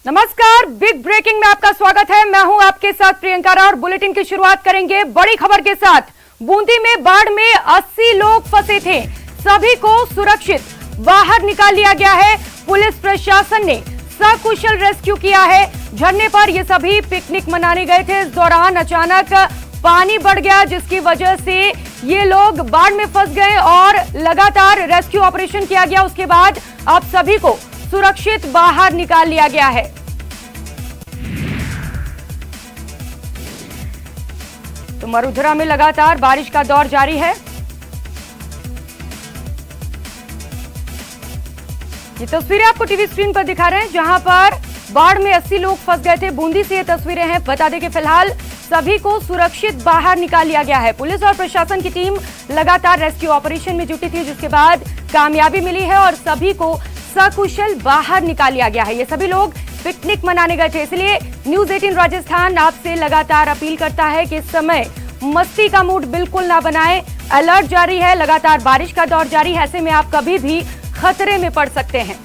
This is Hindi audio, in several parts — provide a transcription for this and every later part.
नमस्कार, बिग ब्रेकिंग में आपका स्वागत है। मैं हूं आपके साथ प्रियंका और बुलेटिन की शुरुआत करेंगे बड़ी खबर के साथ। बूंदी में बाढ़ में 80 लोग फंसे थे, सभी को सुरक्षित बाहर निकाल लिया गया है। पुलिस प्रशासन ने सकुशल रेस्क्यू किया है। झरने पर ये सभी पिकनिक मनाने गए थे। इस दौरान अचानक पानी बढ़ गया, जिसकी वजह से ये लोग बाढ़ में फंस गए और लगातार रेस्क्यू ऑपरेशन किया गया। उसके बाद अब सभी को सुरक्षित बाहर निकाल लिया गया है। तो मरुधरा में लगातार बारिश का दौर जारी है। ये तस्वीरें आपको टीवी स्क्रीन पर दिखा रहे हैं, जहां पर बाढ़ में 80 लोग फंस गए थे। बूंदी से ये तस्वीरें हैं। बता दें कि फिलहाल सभी को सुरक्षित बाहर निकाल लिया गया है। पुलिस और प्रशासन की टीम लगातार रेस्क्यू ऑपरेशन में जुटी थी, जिसके बाद कामयाबी मिली है और सभी को सकुशल बाहर निकाल लिया गया है। ये सभी लोग पिकनिक मनाने गए थे, इसलिए न्यूज 18 राजस्थान आपसे लगातार अपील करता है कि इस समय मस्ती का मूड बिल्कुल ना बनाएं। अलर्ट जारी है, लगातार बारिश का दौर जारी है। ऐसे में आप कभी भी खतरे में पड़ सकते हैं।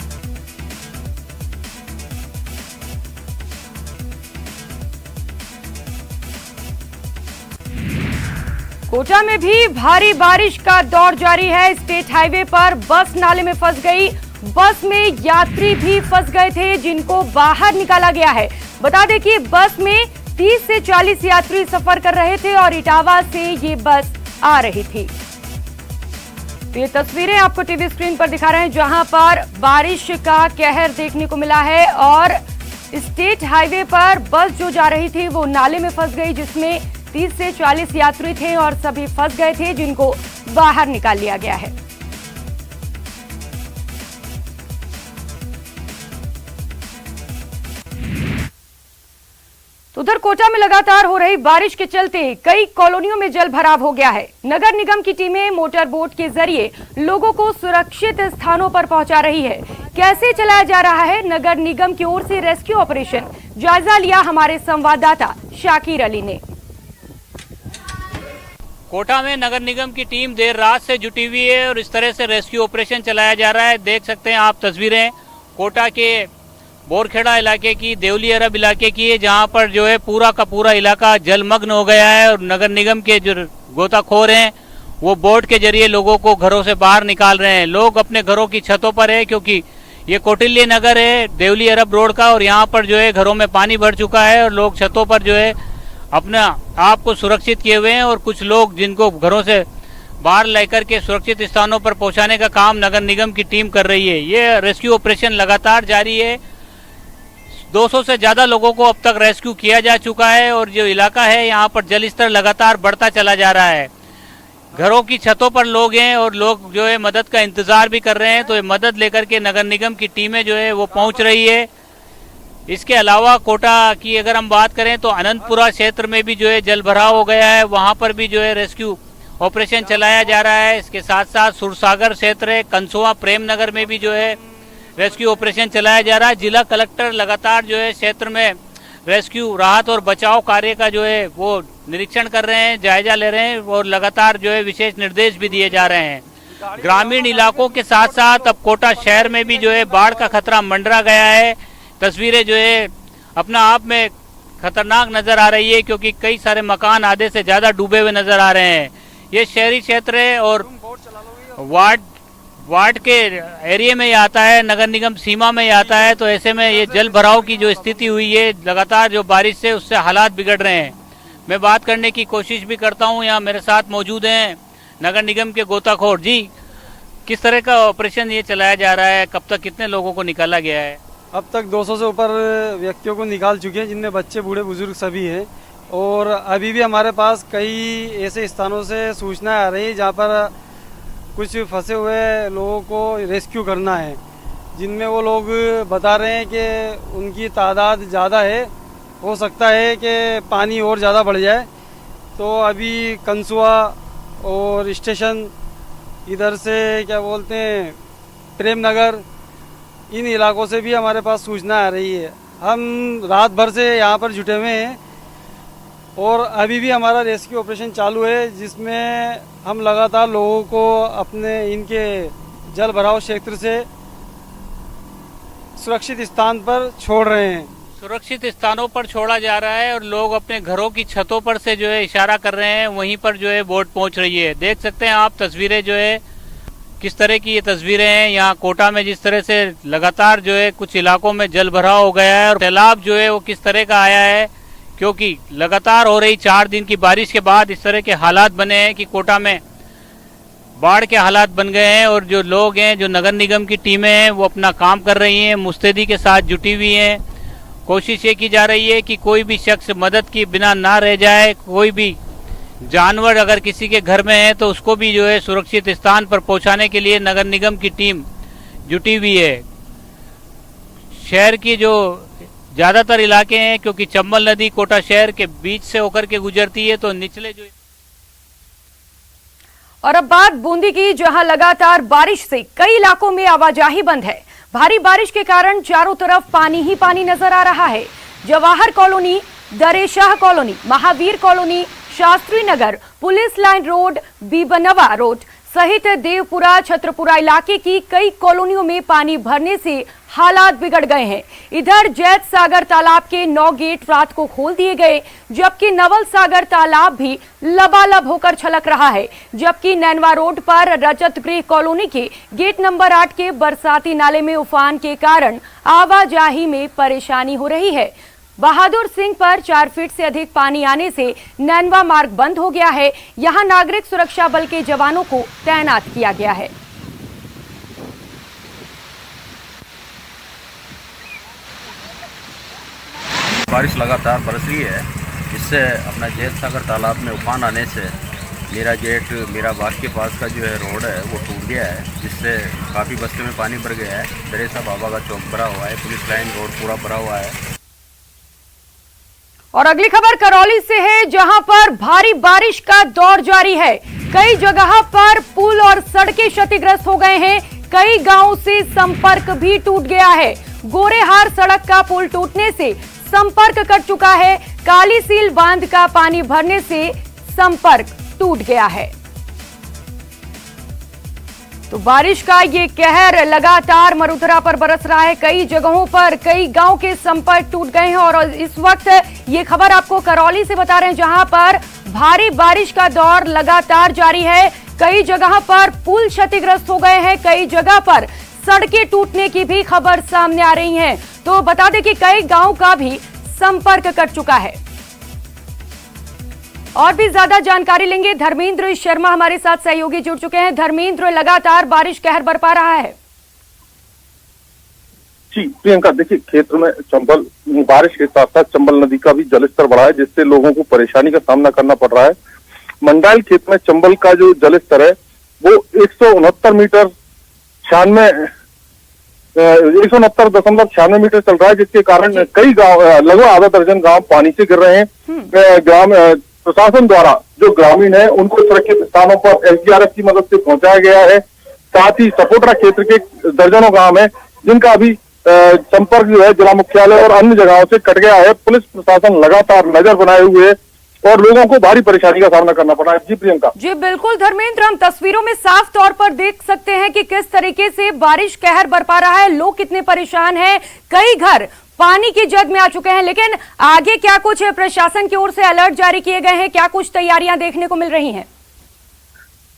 कोटा में भी भारी बारिश का दौर जारी है। स्टेट हाईवे पर बस नाले में फंस गई। बस में यात्री भी फंस गए थे, जिनको बाहर निकाला गया है। बता दें कि बस में 30 से 40 यात्री सफर कर रहे थे और इटावा से ये बस आ रही थी। तो ये तस्वीरें आपको टीवी स्क्रीन पर दिखा रहे हैं, जहां पर बारिश का कहर देखने को मिला है और स्टेट हाईवे पर बस जो जा रही थी वो नाले में फंस गई, जिसमें 30 से 40 यात्री थे और सभी फंस गए थे, जिनको बाहर निकाल लिया गया है। तो उधर कोटा में लगातार हो रही बारिश के चलते कई कॉलोनियों में जल भराव हो गया है। नगर निगम की टीमें मोटर बोट के जरिए लोगों को सुरक्षित स्थानों पर पहुंचा रही है। कैसे चलाया जा रहा है नगर निगम की ओर से रेस्क्यू ऑपरेशन, जायजा लिया हमारे संवाददाता शाकिर अली ने। कोटा में नगर निगम की टीम देर रात से जुटी हुई है और इस तरह से रेस्क्यू ऑपरेशन चलाया जा रहा है। देख सकते हैं आप तस्वीरें कोटा के बोरखेड़ा इलाके की, देवली अरब इलाके की है, जहां पर जो है पूरा का पूरा इलाका जलमग्न हो गया है और नगर निगम के जो गोताखोर हैं वो बोट के जरिए लोगों को घरों से बाहर निकाल रहे हैं। लोग अपने घरों की छतों पर है, क्योंकि ये कौटिल्य नगर है देवली अरब रोड का, और यहाँ पर जो है घरों में पानी भर चुका है और लोग छतों पर जो है अपना आप को सुरक्षित किए हुए हैं। और कुछ लोग जिनको घरों से बाहर लेकर के सुरक्षित स्थानों पर पहुंचाने का काम नगर निगम की टीम कर रही है। ये रेस्क्यू ऑपरेशन लगातार जारी है। 200 से ज्यादा लोगों को अब तक रेस्क्यू किया जा चुका है और जो इलाका है यहाँ पर जल स्तर लगातार बढ़ता चला जा रहा है। घरों की छतों पर लोग हैं और लोग जो है मदद का इंतजार भी कर रहे हैं। तो ये मदद लेकर के नगर निगम की टीमें जो है वो पहुंच रही है। इसके अलावा कोटा की अगर हम बात करें तो अनंतपुरा क्षेत्र में भी जो है जल भराव हो गया है, वहां पर भी जो है रेस्क्यू ऑपरेशन चलाया जा रहा है। इसके साथ साथ सुरसागर क्षेत्र है, कंसुआ प्रेम नगर में भी जो है रेस्क्यू ऑपरेशन चलाया जा रहा है। जिला कलेक्टर लगातार जो है क्षेत्र में रेस्क्यू राहत और बचाव कार्य का जो है वो निरीक्षण कर रहे हैं, जायजा ले रहे हैं और लगातार जो है विशेष निर्देश भी दिए जा रहे हैं। ग्रामीण इलाकों के साथ साथ अब कोटा शहर में भी जो है बाढ़ का खतरा मंडरा गया है। तस्वीरें जो है अपना आप में खतरनाक नजर आ रही है, क्योंकि कई सारे मकान आधे से ज्यादा डूबे हुए नजर आ रहे हैं। ये शहरी क्षेत्र है और वार्ड के एरिया में ही आता है, नगर निगम सीमा में ही आता है। तो ऐसे में ये जल भराव की जो स्थिति हुई है लगातार जो बारिश से, उससे हालात बिगड़ रहे हैं। मैं बात करने की कोशिश भी करता हूँ। यहाँ मेरे साथ मौजूद हैं नगर निगम के गोताखोर। जी, किस तरह का ऑपरेशन ये चलाया जा रहा है? कब तक कितने लोगों को निकाला गया है? अब तक 200 से ऊपर व्यक्तियों को निकाल चुके हैं, जिनमें बच्चे बूढ़े बुजुर्ग सभी हैं। और अभी भी हमारे पास कई ऐसे स्थानों से सूचनाएं आ रही है जहां पर कुछ फंसे हुए लोगों को रेस्क्यू करना है, जिनमें वो लोग बता रहे हैं कि उनकी तादाद ज़्यादा है, हो सकता है कि पानी और ज़्यादा बढ़ जाए। तो अभी कंसुआ और स्टेशन, इधर से क्या बोलते हैं प्रेम नगर, इन इलाकों से भी हमारे पास सूचना आ रही है। हम रात भर से यहाँ पर जुटे हुए हैं और अभी भी हमारा रेस्क्यू ऑपरेशन चालू है, जिसमें हम लगातार लोगों को अपने इनके जल भराव क्षेत्र से सुरक्षित स्थान पर छोड़ रहे हैं। सुरक्षित स्थानों पर छोड़ा जा रहा है और लोग अपने घरों की छतों पर से जो है इशारा कर रहे हैं, वहीं पर जो है बोट पहुंच रही है। देख सकते हैं आप तस्वीरें जो है किस तरह की ये तस्वीरें हैं। यहाँ कोटा में जिस तरह से लगातार जो है कुछ इलाकों में जल भराव हो गया है और सैलाब जो है वो किस तरह का आया है, क्योंकि लगातार हो रही 4 दिन की बारिश के बाद इस तरह के हालात बने हैं कि कोटा में बाढ़ के हालात बन गए हैं। और जो लोग हैं, जो नगर निगम की टीमें हैं, वो अपना काम कर रही हैं, मुस्तैदी के साथ जुटी हुई हैं। कोशिश ये की जा रही है कि कोई भी शख्स मदद के बिना ना रह जाए। कोई भी जानवर अगर किसी के घर में है तो उसको भी जो है सुरक्षित स्थान पर पहुंचाने के लिए नगर निगम की टीम जुटी हुई है। शहर की जो ज्यादातर इलाके हैं, क्योंकि चंबल नदी कोटा शहर के बीच से होकर के गुजरती है, तो निचले जो और अब बात बूंदी की, जहां लगातार बारिश से कई इलाकों में आवाजाही बंद है। भारी बारिश के कारण चारों तरफ पानी ही पानी नजर आ रहा है। Jawahar colony, Dareshah colony, Mahavir colony, Shastri Nagar, police line road, Bibanwa road सहित देवपुरा, छत्रपुरा इलाके की कई कॉलोनियों में पानी भरने से हालात बिगड़ गए हैं। इधर जैत सागर तालाब के 9 गेट रात को खोल दिए गए, जबकि नवल सागर तालाब भी लबालब होकर छलक रहा है। जबकि नैनवा रोड पर रजत गृह कॉलोनी के गेट नंबर 8 के बरसाती नाले में उफान के कारण आवाजाही में परेशानी हो रही है। बहादुर सिंह पर 4 फीट से अधिक पानी आने से नैनवा मार्ग बंद हो गया है। यहां नागरिक सुरक्षा बल के जवानों को तैनात किया गया है। बारिश लगातार बरस रही है, इससे अपना जैत सागर तालाब में उफान आने से मेरा गेट, मेरा बाग के पास का जो है रोड है वो टूट गया है, जिससे काफ़ी बस्ते में पानी भर गया है। दरेसा बाबा का चौक भरा हुआ है, पुलिस लाइन रोड पूरा भरा हुआ है। और अगली खबर करौली से है, जहां पर भारी बारिश का दौर जारी है। कई जगह पर पुल और सड़कें क्षतिग्रस्त हो गए हैं। कई गांवों से संपर्क भी टूट गया है। गोरेहार सड़क का पुल टूटने से संपर्क कट चुका है। काली सील बांध का पानी भरने से संपर्क टूट गया है। तो बारिश का ये कहर लगातार मरुधरा पर बरस रहा है। कई जगहों पर कई गांव के संपर्क टूट गए हैं और इस वक्त ये खबर आपको करौली से बता रहे हैं, जहां पर भारी बारिश का दौर लगातार जारी है। कई जगह पर पुल क्षतिग्रस्त हो गए हैं, कई जगह पर सड़कें टूटने की भी खबर सामने आ रही है। तो बता दें कि कई गांव का भी संपर्क कट चुका है। और भी ज्यादा जानकारी लेंगे, धर्मेंद्र शर्मा हमारे साथ सहयोगी जुड़ चुके हैं। धर्मेंद्र, लगातार बारिश कहर बरपा रहा है। जी प्रियंका, देखिए क्षेत्र में चंबल बारिश के साथ साथ चंबल नदी का भी जलस्तर बढ़ा है, जिससे लोगों को परेशानी का सामना करना पड़ रहा है। मंडाल क्षेत्र में चंबल का जो जलस्तर है वो 169 मीटर 169.96 मीटर चल रहा है, जिसके कारण कई गांव, लगभग आधा दर्जन गांव पानी से गिर रहे हैं। ग्राम प्रशासन द्वारा जो ग्रामीण है उनको सुरक्षित स्थानों पर एसडीआरएफ की मदद से पहुंचाया गया है। साथ ही सपोटरा क्षेत्र के दर्जनों गांव है जिनका अभी संपर्क जो है जिला मुख्यालय और अन्य जगहों से कट गया है। पुलिस प्रशासन लगातार नजर बनाए हुए है और लोगों को भारी परेशानी का सामना करना पड़ रहा है। जी प्रियंका। जी बिल्कुल धर्मेंद्र, हम तस्वीरों में साफ तौर पर देख सकते हैं कि किस तरीके से बारिश कहर बरपा रहा है। लोग कितने परेशान हैं, कई घर पानी की जद में आ चुके हैं। लेकिन आगे क्या कुछ प्रशासन की ओर से अलर्ट जारी किए गए हैं, क्या कुछ तैयारियां देखने को मिल रही हैं?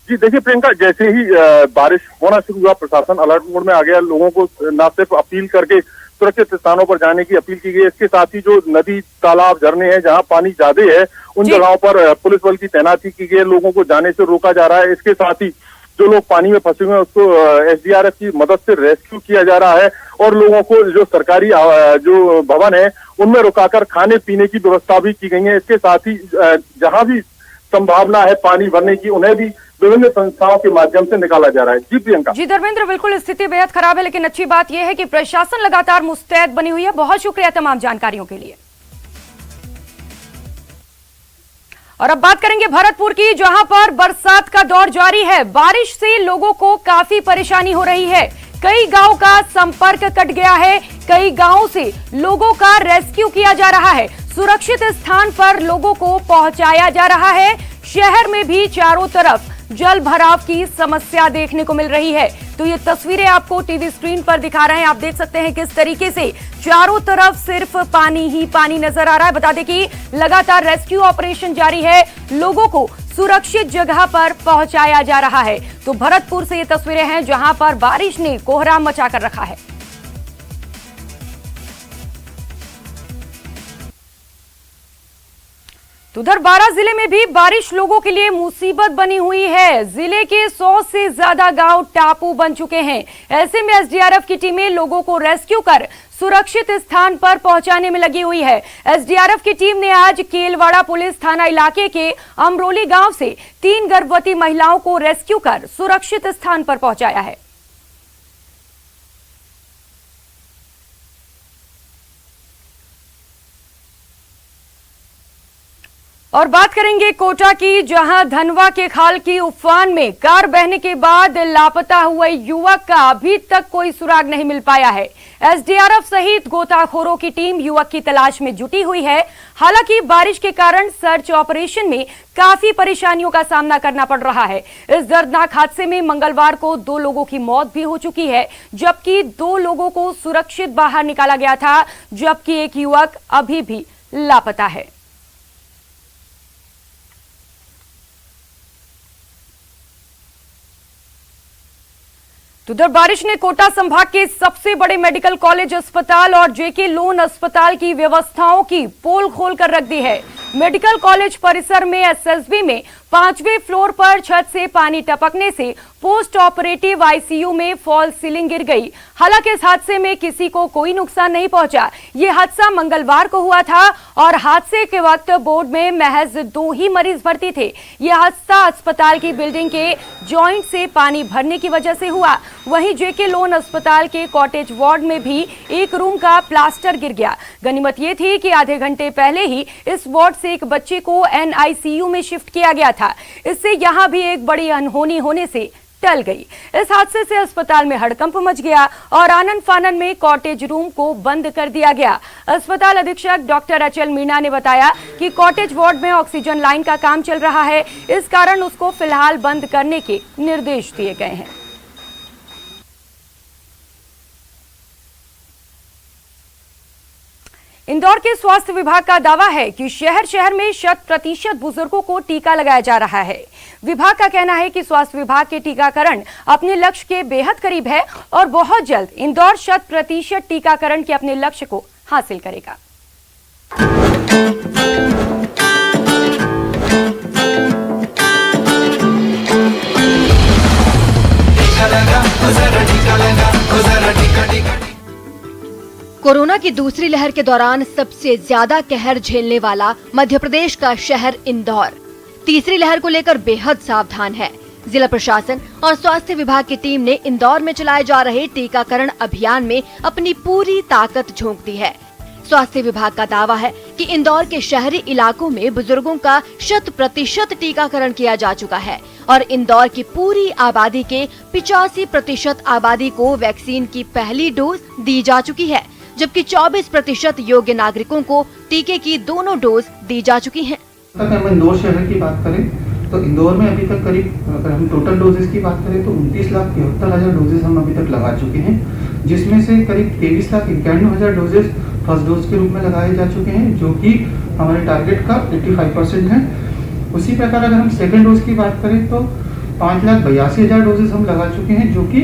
जी देखिए प्रियंका, जैसे ही बारिश होना शुरू हुआ प्रशासन अलर्ट मोड में आ गया। लोगों को न सिर्फ अपील करके सुरक्षित स्थानों पर जाने की अपील की गई, इसके साथ ही जो नदी, तालाब, झरने हैं जहां पानी ज्यादा है उन जगहों पर पुलिस बल की तैनाती की गई है। लोगों को जाने से रोका जा रहा है। इसके साथ ही जो लोग पानी में फंसे हुए हैं उसको एसडीआरएफ की मदद से रेस्क्यू किया जा रहा है और लोगों को जो सरकारी जो भवन है उनमें रुकाकर खाने पीने की व्यवस्था भी की गई है। इसके साथ ही जहां भी संभावना है पानी भरने की, उन्हें भी विभिन्न संस्थाओं के माध्यम से निकाला जा रहा है। जी प्रियंका। जी धर्मेंद्र, बिल्कुल स्थिति बेहद खराब है, लेकिन अच्छी बात यह है कि प्रशासन लगातार मुस्तैद बनी हुई है। बहुत शुक्रिया तमाम जानकारियों के लिए। और अब बात करेंगे भरतपुर की, जहां पर बरसात का दौर जारी है। बारिश से लोगों को काफी परेशानी हो रही है। कई गांव का संपर्क कट गया है। कई गांवों से लोगों का रेस्क्यू किया जा रहा है। सुरक्षित स्थान पर लोगों को पहुंचाया जा रहा है। शहर में भी चारों तरफ जल भराव की समस्या देखने को मिल रही है। तो ये तस्वीरें आपको टीवी स्क्रीन पर दिखा रहे हैं। आप देख सकते हैं किस तरीके से चारों तरफ सिर्फ पानी ही पानी नजर आ रहा है। बता दें कि लगातार रेस्क्यू ऑपरेशन जारी है, लोगों को सुरक्षित जगह पर पहुंचाया जा रहा है। तो भरतपुर से ये तस्वीरें हैं जहां पर बारिश ने कोहराम मचाकर रखा है। तो उधर बारां जिले में भी बारिश लोगों के लिए मुसीबत बनी हुई है। जिले के 100 से ज्यादा गांव टापू बन चुके हैं। ऐसे में एसडीआरएफ की टीमें लोगों को रेस्क्यू कर सुरक्षित स्थान पर पहुंचाने में लगी हुई है। एसडीआरएफ की टीम ने आज केलवाड़ा पुलिस थाना इलाके के अमरोली गांव से 3 गर्भवती महिलाओं को रेस्क्यू कर सुरक्षित स्थान पर पहुंचाया है। और बात करेंगे कोटा की, जहां धनवा के खाल की उफान में कार बहने के बाद लापता हुए युवक का अभी तक कोई सुराग नहीं मिल पाया है। एसडीआरएफ सहित गोताखोरों की टीम युवक की तलाश में जुटी हुई है। हालांकि बारिश के कारण सर्च ऑपरेशन में काफी परेशानियों का सामना करना पड़ रहा है। इस दर्दनाक हादसे में मंगलवार को 2 लोगों की मौत भी हो चुकी है, जबकि 2 लोगों को सुरक्षित बाहर निकाला गया था, जबकि एक युवक अभी भी लापता है। तो उधर बारिश ने कोटा संभाग के सबसे बड़े मेडिकल कॉलेज अस्पताल और जेके लोन अस्पताल की व्यवस्थाओं की पोल खोल कर रख दी है। मेडिकल कॉलेज परिसर में एसएसबी में 5वें फ्लोर पर छत से पानी टपकने से पोस्ट ऑपरेटिव आईसीयू में फॉल सीलिंग गिर गई। हालांकि इस हादसे में किसी को कोई नुकसान नहीं पहुंचा। ये हादसा मंगलवार को हुआ था और हादसे के वक्त बोर्ड में महज 2 ही मरीज भर्ती थे। यह हादसा अस्पताल की बिल्डिंग के जॉइंट से पानी भरने की वजह से हुआ। वहीं जेके लोन अस्पताल के कॉटेज वार्ड में भी एक रूम का प्लास्टर गिर गया। गनीमत ये थी कि आधे घंटे पहले ही इस वार्ड से एक बच्चे को एनआईसीयू में शिफ्ट किया गया था। इससे यहां भी एक बड़ी अनहोनी होने से टल गई। इस हादसे से अस्पताल में हड़कंप मच गया और आनन फानन में कॉटेज रूम को बंद कर दिया गया। अस्पताल अधीक्षक डॉक्टर अचल मीणा ने बताया कि कॉटेज वार्ड में ऑक्सीजन लाइन का काम चल रहा है, इस कारण उसको फिलहाल बंद करने के निर्देश दिए गए हैं। इंदौर के स्वास्थ्य विभाग का दावा है कि शहर में 100% बुजुर्गों को टीका लगाया जा रहा है। विभाग का कहना है कि स्वास्थ्य विभाग के टीकाकरण अपने लक्ष्य के बेहद करीब है और बहुत जल्द इंदौर 100% टीकाकरण के अपने लक्ष्य को हासिल करेगा। कोरोना की दूसरी लहर के दौरान सबसे ज्यादा कहर झेलने वाला मध्य प्रदेश का शहर इंदौर तीसरी लहर को लेकर बेहद सावधान है। जिला प्रशासन और स्वास्थ्य विभाग की टीम ने इंदौर में चलाए जा रहे टीकाकरण अभियान में अपनी पूरी ताकत झोंक दी है। स्वास्थ्य विभाग का दावा है कि इंदौर के शहरी इलाकों में बुजुर्गों का 100% टीकाकरण किया जा चुका है और इंदौर की पूरी आबादी के 85% आबादी को वैक्सीन की पहली डोज दी जा चुकी है, जबकि 24% योग्य नागरिकों को टीके की दोनों डोज दी जा चुकी हैं। अगर हम इंदौर शहर की बात करें तो इंदौर में अभी तक करीब, अगर हम टोटल डोजेस की बात करें तो 29,73,000 डोजेस हम अभी तक लगा चुके हैं, जिसमें से करीब 23,91,000 डोजेस फर्स्ट डोज के रूप में लगाए जा चुके हैं, जो कि हमारे टारगेट का 85% है। उसी प्रकार अगर हम सेकेंड डोज की बात करें तो 5,82,000 डोजेस हम लगा चुके हैं, जो कि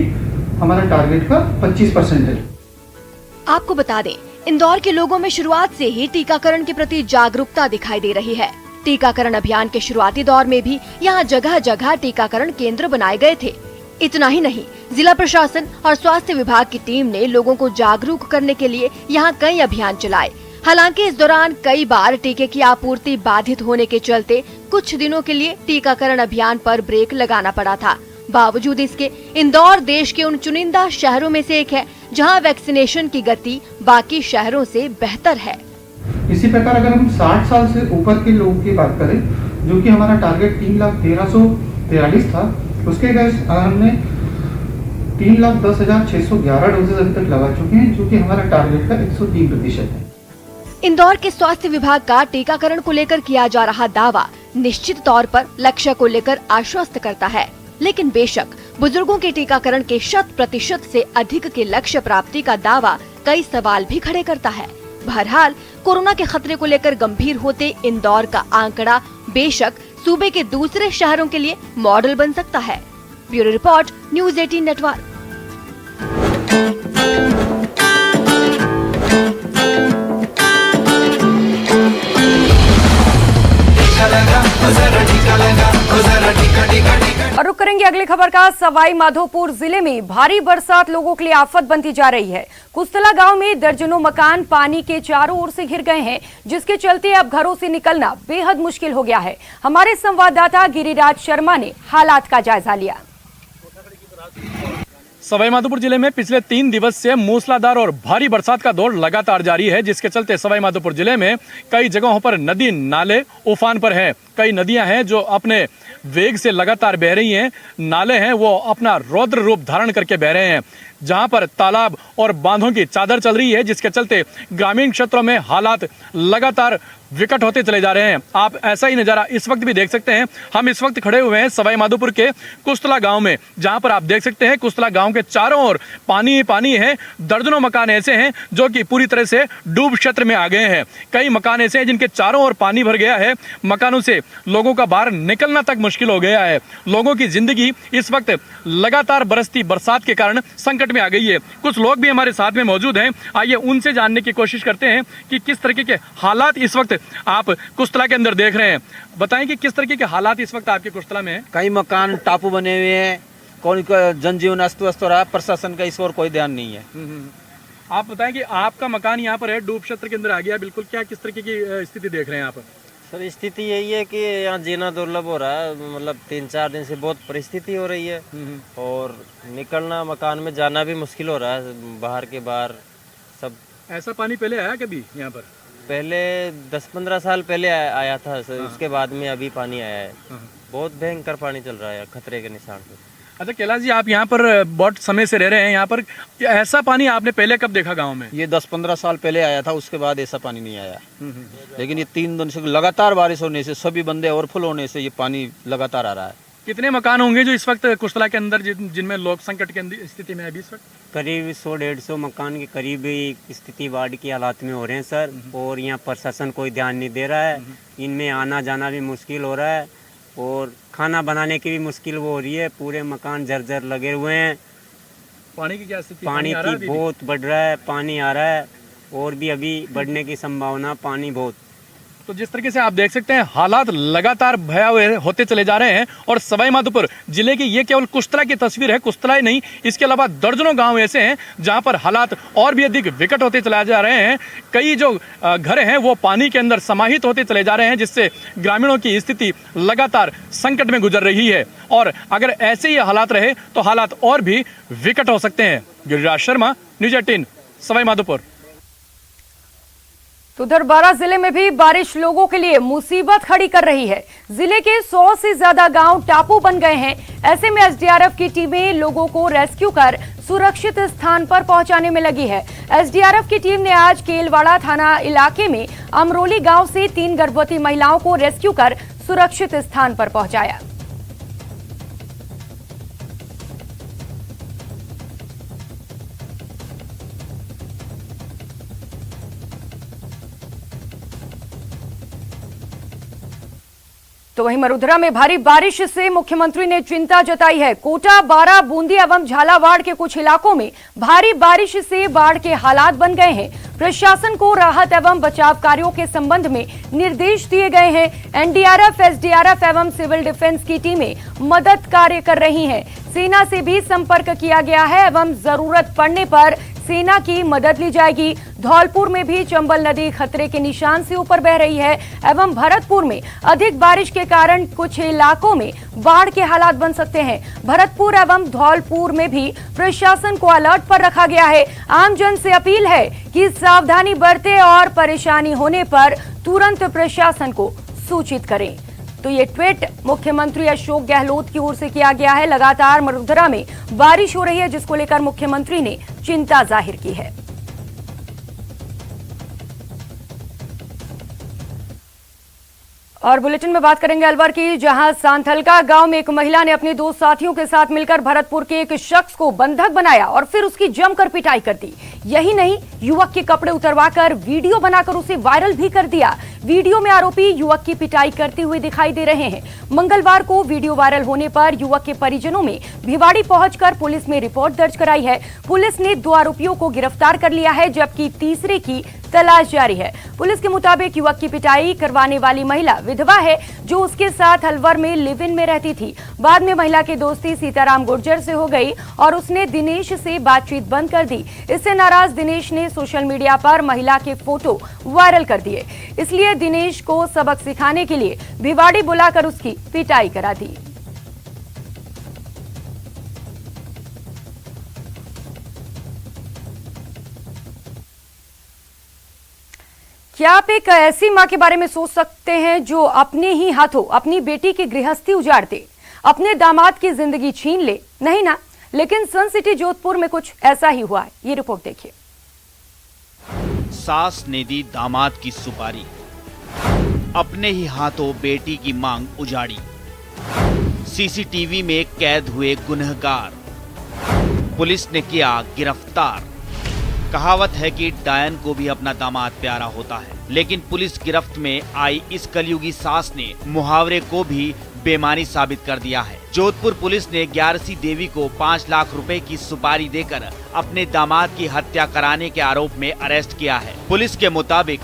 हमारा टारगेट का 25% है। आपको बता दें, इंदौर के लोगों में शुरुआत से ही टीकाकरण के प्रति जागरूकता दिखाई दे रही है। टीकाकरण अभियान के शुरुआती दौर में भी यहाँ जगह जगह टीकाकरण केंद्र बनाए गए थे। इतना ही नहीं, जिला प्रशासन और स्वास्थ्य विभाग की टीम ने लोगों को जागरूक करने के लिए यहाँ कई अभियान चलाए। हालांकि इस दौरान कई बार टीके की आपूर्ति बाधित होने के चलते कुछ दिनों के लिए टीकाकरण अभियान पर ब्रेक लगाना पड़ा था। बावजूद इसके इंदौर देश के उन चुनिंदा शहरों में से एक है जहां वैक्सीनेशन की गति बाकी शहरों से बेहतर है। इसी प्रकार अगर हम 60 साल से ऊपर के लोगों की बात करें, जो कि हमारा टारगेट 3,13,43 था, उसके अगर हमने 3,10,611 डोजेज अभी तक लगा चुके हैं, जो कि हमारा टारगेट का 103% है। इंदौर के स्वास्थ्य विभाग का टीकाकरण को लेकर किया जा रहा दावा निश्चित तौर पर लक्ष्य को लेकर आश्वस्त करता है, लेकिन बेशक बुजुर्गों के टीकाकरण के 100% से अधिक के लक्ष्य प्राप्ति का दावा कई सवाल भी खड़े करता है। बहरहाल कोरोना के खतरे को लेकर गंभीर होते इंदौर का आंकड़ा बेशक सूबे के दूसरे शहरों के लिए मॉडल बन सकता है। Bureau report, news 18 network. और रुक करेंगे अगली खबर का। सवाई माधोपुर जिले में भारी बरसात लोगों के लिए आफत बनती जा रही है। कुस्तला गांव में दर्जनों मकान पानी के चारों ओर से घिर गए हैं, जिसके चलते अब घरों से निकलना बेहद मुश्किल हो गया है। हमारे संवाददाता गिरिराज शर्मा ने हालात का जायजा लिया। सवाई माधोपुर जिले में पिछले 3 दिवस से मूसलाधार और भारी बरसात का दौर लगातार जारी है, जिसके चलते सवाई माधोपुर जिले में कई जगहों पर नदी नाले उफान पर हैं। कई नदियां हैं जो अपने वेग से लगातार बह रही हैं। नाले हैं वो अपना रौद्र रूप धारण करके बह रहे हैं। जहां पर तालाब और बांधों की चादर चल रही है, जिसके चलते ग्रामीण क्षेत्रों में हालात लगातार विकट होते चले जा रहे हैं। आप ऐसा ही नजारा इस वक्त भी देख सकते हैं। हम इस वक्त खड़े हुए हैं सवाई माधोपुर के कुस्तला गांव में, जहां पर आप देख सकते हैं कुस्तला गांव के चारों ओर पानी ही पानी है। दर्जनों मकान ऐसे हैं जो कि पूरी तरह से डूब क्षेत्र में आ गए हैं। कई मकान ऐसे हैं जिनके चारों ओर पानी भर गया है। मकानों से लोगों का बाहर निकलना तक मुश्किल हो गया है। लोगों की जिंदगी इस वक्त लगातार बरसती बरसात के कारण संकट में आ गई है। कुछ लोग भी हमारे साथ में मौजूद हैं। आइए उनसे जानने की कोशिश करते हैं कि किस तरीके के हालात इस वक्त आप कुस्तला के अंदर देख रहे हैं। बताएं कि किस तरीके के हालात इस वक्त आपके कुस्तला में हैं। कई मकान टापू बने हुए हैं, कौन का जनजीवन अस्त व्यस्त हो रहा है। प्रशासन का इस ओर कोई ध्यान नहीं है। आप बताएं कि आपका मकान यहाँ पर है, डूब क्षेत्र के अंदर आ गया बिल्कुल। क्या किस तरीके की स्थिति देख रहे हैं आप? सर स्थिति यही है कि यहाँ जीना दुर्लभ हो रहा है। मतलब 3-4 दिन से बहुत परिस्थिति हो रही है और निकलना, मकान में जाना भी मुश्किल हो रहा है। बाहर के बाहर सब। ऐसा पानी पहले आया कभी यहाँ पर? पहले 10-15 साल पहले आया था सर। उसके बाद में अभी पानी आया है। बहुत भयंकर पानी चल रहा है, खतरे के निशान पे। अच्छा कैलाश जी, आप यहाँ पर बहुत समय से रह रहे हैं। यहाँ पर ऐसा पानी आपने पहले कब देखा गांव में? ये 10-15 साल पहले आया था, उसके बाद ऐसा पानी नहीं आया। लेकिन ये 3 दिन से लगातार बारिश होने से, सभी बंदे ओवरफुल होने से ये पानी लगातार आ रहा है। कितने मकान होंगे जो इस वक्त कुस्तला के अंदर जिनमें लोग संकट की स्थिति में अभी इस वक्त? करीब 100-150 मकान के करीब स्थिति बाढ़ की हालात में हो रहे हैं सर। और यहाँ प्रशासन कोई ध्यान नहीं दे रहा है। इनमें आना जाना भी मुश्किल हो रहा है और खाना बनाने की भी मुश्किल वो हो रही है। पूरे मकान जर्जर लगे हुए हैं। पानी की क्या स्थिति? पानी की बहुत बढ़ रहा है, पानी आ रहा है और भी अभी बढ़ने की संभावना, पानी बहुत। तो जिस तरीके से आप देख सकते हैं हालात लगातार भयावह होते चले जा रहे हैं। और सवाई माधोपुर जिले की ये केवल कुस्तला की तस्वीर है। कुस्तला ही नहीं, इसके अलावा दर्जनों गांव ऐसे हैं जहां पर हालात और भी अधिक विकट होते चले जा रहे हैं। कई जो घर हैं वो पानी के अंदर समाहित होते चले जा रहे हैं, जिससे ग्रामीणों की स्थिति लगातार संकट में गुजर रही है। और अगर ऐसे ही हालात रहे तो हालात और भी विकट हो सकते हैं। गिरिराज शर्मा, न्यूज़ 18, सवाई माधोपुर। तो उधर बारां जिले में भी बारिश लोगों के लिए मुसीबत खड़ी कर रही है। जिले के 100 से ज्यादा गांव टापू बन गए हैं। ऐसे में एसडीआरएफ की टीमें लोगों को रेस्क्यू कर सुरक्षित स्थान पर पहुंचाने में लगी है। एसडीआरएफ की टीम ने आज केलवाड़ा थाना इलाके में अमरोली गांव से 3 गर्भवती महिलाओं को रेस्क्यू कर सुरक्षित स्थान पर पहुंचाया। तो वहीं मरुधरा में भारी बारिश से मुख्यमंत्री ने चिंता जताई है। कोटा, बारा, बूंदी एवं झालावाड़ के कुछ इलाकों में भारी बारिश से बाढ़ के हालात बन गए हैं। प्रशासन को राहत एवं बचाव कार्यों के संबंध में निर्देश दिए गए हैं। एनडीआरएफ, एसडीआरएफ एवं सिविल डिफेंस की टीमें मदद कार्य कर रही हैं। सेना से भी संपर्क किया गया है एवं जरूरत पड़ने पर सेना की मदद ली जाएगी। धौलपुर में भी चंबल नदी खतरे के निशान से ऊपर बह रही है एवं भरतपुर में अधिक बारिश के कारण कुछ इलाकों में बाढ़ के हालात बन सकते हैं। भरतपुर एवं धौलपुर में भी प्रशासन को अलर्ट पर रखा गया है। आमजन से अपील है कि सावधानी बरतें और परेशानी होने पर तुरंत प्रशासन को सूचित करें। तो ये ट्वीट मुख्यमंत्री अशोक गहलोत की ओर से किया गया है। लगातार मरुधरा में बारिश हो रही है, जिसको लेकर मुख्यमंत्री ने चिंता जाहिर की है। और बुलेटिन में बात करेंगे अलवर की, जहां सांथलका गांव में एक महिला ने अपने 2 साथियों के साथ मिलकर भरतपुर के एक शख्स को बंधक बनाया और फिर उसकी जमकर पिटाई कर दी। यही नहीं, युवक के कपड़े उतरवाकर वीडियो बनाकर उसे वायरल भी कर दिया। वीडियो में आरोपी युवक की पिटाई करते हुए दिखाई दे रहे हैं। मंगलवार को वीडियो वायरल होने पर युवक के परिजनों में भिवाड़ी पहुंचकर पुलिस में रिपोर्ट दर्ज कराई है। पुलिस ने 2 आरोपियों को गिरफ्तार कर लिया है, जबकि तीसरे की तलाश जारी है। पुलिस के मुताबिक युवक की पिटाई करवाने वाली महिला विधवा है, जो उसके साथ अलवर में लिव इन में रहती थी। बाद में महिला की दोस्ती सीताराम गुर्जर से हो गई और उसने दिनेश से बातचीत बंद कर दी। इससे नाराज दिनेश ने सोशल मीडिया पर महिला के फोटो वायरल कर दिए। इसलिए दिनेश को सबक सिखाने के लिए भिवाड़ी बुलाकर उसकी पिटाई करा दी। क्या आप एक ऐसी मां के बारे में सोच सकते हैं जो अपने ही हाथों अपनी बेटी की गृहस्थी उजाड़ दे, अपने दामाद की जिंदगी छीन ले? नहीं ना, लेकिन सन सिटी जोधपुर में कुछ ऐसा ही हुआ है। ये रिपोर्ट देखिए। सास ने दी दामाद की सुपारी, अपने ही हाथों बेटी की मांग उजाड़ी। सीसीटीवी में कैद हुए गुनहगार, पुलिस ने किया गिरफ्तार। कहावत है कि डायन को भी अपना दामाद प्यारा होता है, लेकिन पुलिस गिरफ्त में आई इस कलयुगी सास ने मुहावरे को भी बेमानी साबित कर दिया है। जोधपुर पुलिस ने ग्यारसी देवी को 5 लाख रुपए की सुपारी देकर अपने दामाद की हत्या कराने के आरोप में अरेस्ट किया है। पुलिस के मुताबिक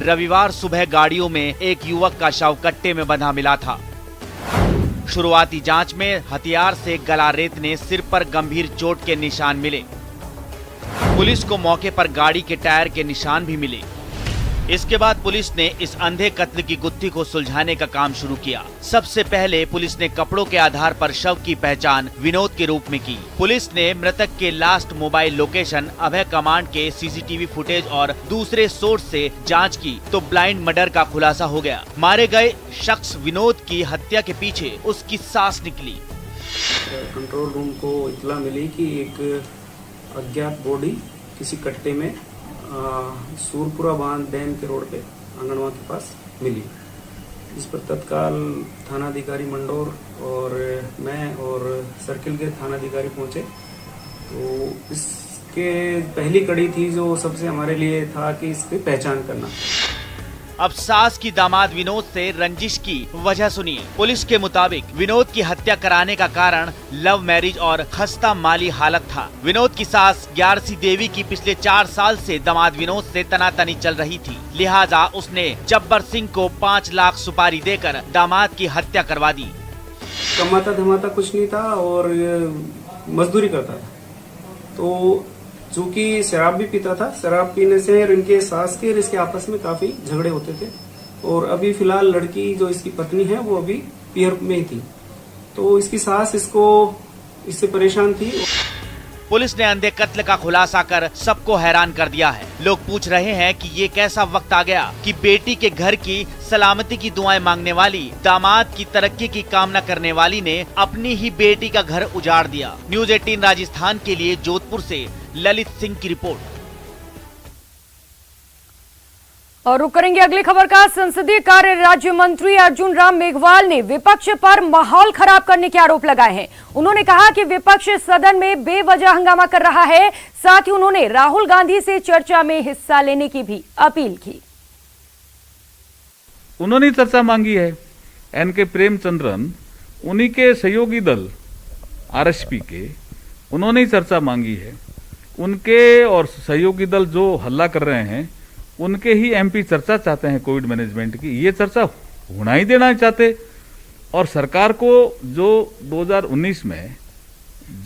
रविवार सुबह गाड़ियों में एक युवक का शव कट्टे में बंधा मिला था। शुरुआती जांच में हथियार से गला रेतने, सिर पर गंभीर चोट के निशान मिले। पुलिस को मौके पर गाड़ी के टायर के निशान भी मिले। इसके बाद पुलिस ने इस अंधे कत्ल की गुत्थी को सुलझाने का काम शुरू किया। सबसे पहले पुलिस ने कपड़ों के आधार पर शव की पहचान विनोद के रूप में की। पुलिस ने मृतक के लास्ट मोबाइल लोकेशन, अभय कमांड के सीसीटीवी फुटेज और दूसरे सोर्स से जांच की तो ब्लाइंड मर्डर का खुलासा हो गया। मारे गए शख्स विनोद की हत्या के पीछे उसकी सास निकली। कंट्रोल रूम को इत्तला मिली कि एक अज्ञात बॉडी किसी कट्टे में सूरपुरा बांध डैम के रोड पे आंगनवा के पास मिली। इस पर तत्काल थानाधिकारी मंडोर और मैं और सर्किल के थानाधिकारी पहुंचे। तो इसके पहली कड़ी थी जो सबसे हमारे लिए था कि इसकी पहचान करना। अब सास की दामाद विनोद से रंजिश की वजह सुनिए। पुलिस के मुताबिक विनोद की हत्या कराने का कारण लव मैरिज और खस्ता माली हालत था। विनोद की सास ग्यारसी देवी की पिछले 4 साल से दामाद विनोद से तनातनी चल रही थी, लिहाजा उसने जब्बर सिंह को 5 लाख सुपारी देकर दामाद की हत्या करवा दी। कमाता धमाता कुछ नहीं था और मजदूरी करता था। तो चूंकि शराब भी पीता था, शराब पीने से इनके सास के और इसके आपस में काफी झगड़े होते थे। और अभी फिलहाल लड़की जो इसकी पत्नी है वो अभी पीयर में ही थी, तो इसकी सास इससे परेशान थी। पुलिस ने अंधे कत्ल का खुलासा कर सबको हैरान कर दिया है। लोग पूछ रहे हैं कि ये कैसा वक्त आ गया कि बेटी के घर की सलामती की दुआएं मांगने वाली, दामाद की तरक्की की कामना करने वाली ने अपनी ही बेटी का घर उजाड़ दिया। न्यूज़ 18 राजस्थान के लिए जोधपुर से ललित सिंह की रिपोर्ट। और रुक करेंगे अगली खबर का। संसदीय कार्य राज्य मंत्री अर्जुन राम मेघवाल ने विपक्ष पर माहौल खराब करने के आरोप लगाए हैं। उन्होंने कहा कि विपक्ष सदन में बेवजह हंगामा कर रहा है। साथ ही उन्होंने राहुल गांधी से चर्चा में हिस्सा लेने की भी अपील की। उन्होंने चर्चा मांगी है। एनके प्रेमचंद्रन, उन्हीं के सहयोगी दल आरएसपी के, उन्होंने ही चर्चा मांगी है। उनके और सहयोगी दल जो हल्ला कर रहे हैं उनके ही एमपी चर्चा चाहते हैं कोविड मैनेजमेंट की। ये चर्चा होना ही देना चाहते। और सरकार को जो 2019 में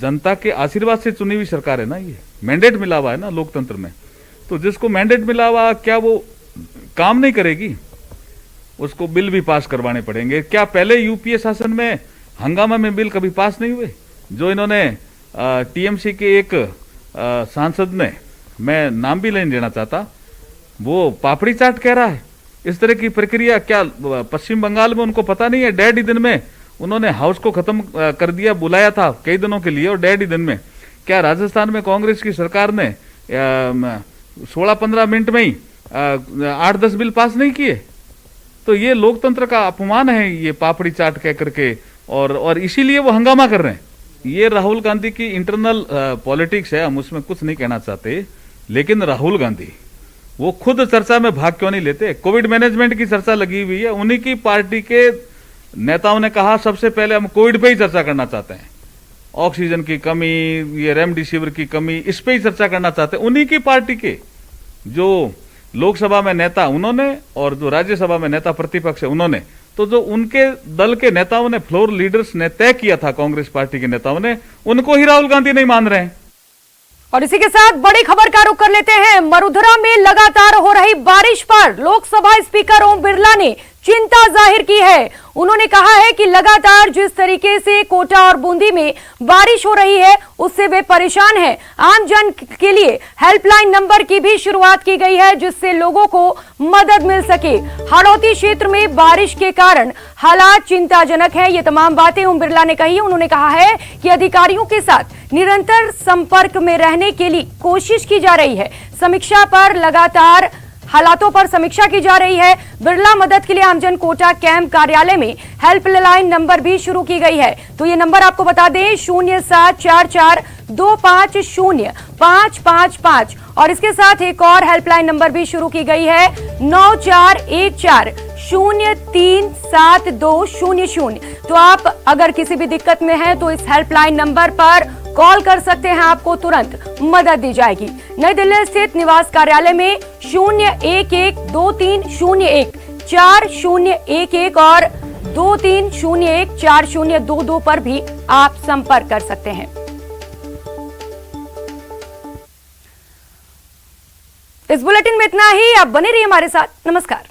जनता के आशीर्वाद से चुनी हुई सरकार है ना, ये मैंडेट मिला हुआ है ना लोकतंत्र में, तो जिसको मैंडेट मिला हुआ क्या वो काम नहीं करेगी? उसको बिल भी पास करवाने पड़ेंगे। क्या पहले यूपीए शासन में हंगामा में बिल कभी पास नहीं हुए? जो इन्होंने टीएमसी के एक सांसद ने, मैं नाम भी नहीं लेना चाहता, वो पापड़ी चाट कह रहा है। इस तरह की प्रक्रिया क्या पश्चिम बंगाल में उनको पता नहीं है? 1.5 दिन में उन्होंने हाउस को खत्म कर दिया, बुलाया था कई दिनों के लिए, और 1.5 दिन में। क्या राजस्थान में कांग्रेस की सरकार ने 16-15 मिनट में ही 8-10 बिल पास नहीं किए? तो ये लोकतंत्र का अपमान है, ये पापड़ी चाट कह करके, और इसीलिए वो हंगामा कर रहे हैं। ये राहुल गांधी की इंटरनल पॉलिटिक्स है, हम उसमें कुछ नहीं कहना चाहते, लेकिन राहुल गांधी वो खुद चर्चा में भाग क्यों नहीं लेते? कोविड मैनेजमेंट की चर्चा लगी हुई है, उन्हीं की पार्टी के नेताओं ने कहा सबसे पहले हम कोविड पे ही चर्चा करना चाहते हैं, ऑक्सीजन की कमी, ये रेमडेसिविर की कमी, इस पे ही चर्चा करना चाहते हैं। उन्हीं की पार्टी के जो लोकसभा में नेता उन्होंने और जो राज्यसभा में नेता प्रतिपक्ष है उन्होंने, तो जो उनके दल के नेताओं ने, फ्लोर लीडर्स ने तय किया था, कांग्रेस पार्टी के नेताओं ने, उनको ही राहुल गांधी नहीं मान रहे हैं। और इसी के साथ बड़ी खबर का रुख कर लेते हैं। मरुधरा में लगातार हो रही बारिश पर लोकसभा स्पीकर ओम बिरला ने चिंता जाहिर की है। उन्होंने कहा है कि लगातार जिस तरीके से कोटा और बूंदी में बारिश हो रही है उससे वे परेशान हैं। आम जन के लिए हेल्पलाइन नंबर की भी शुरुआत की गई है जिससे लोगों को मदद मिल सके। हाड़ौती क्षेत्र में बारिश के कारण हालात चिंताजनक हैं। ये तमाम बातें ओम बिरला ने कही। उन्होंने कहा है कि अधिकारियों के साथ निरंतर संपर्क में रहने के लिए कोशिश की जा रही है। समीक्षा पर लगातार हालातों पर समीक्षा की जा रही है। बिरला मदद के लिए आमजन कोटा कैंप कार्यालय में हेल्पलाइन नंबर भी शुरू की गई है। तो ये नंबर आपको बता दें 0744250555 और इसके साथ एक और हेल्पलाइन नंबर भी शुरू की गई है 9414037200। तो आप अगर किसी भी दिक्कत में हैं तो इस हेल्पलाइन नंबर पर कॉल कर सकते हैं, आपको तुरंत मदद दी जाएगी। नई दिल्ली स्थित निवास कार्यालय में 0112301401 और 23014022 पर भी आप संपर्क कर सकते हैं। इस बुलेटिन में इतना ही। आप बने रहिए हमारे साथ। नमस्कार।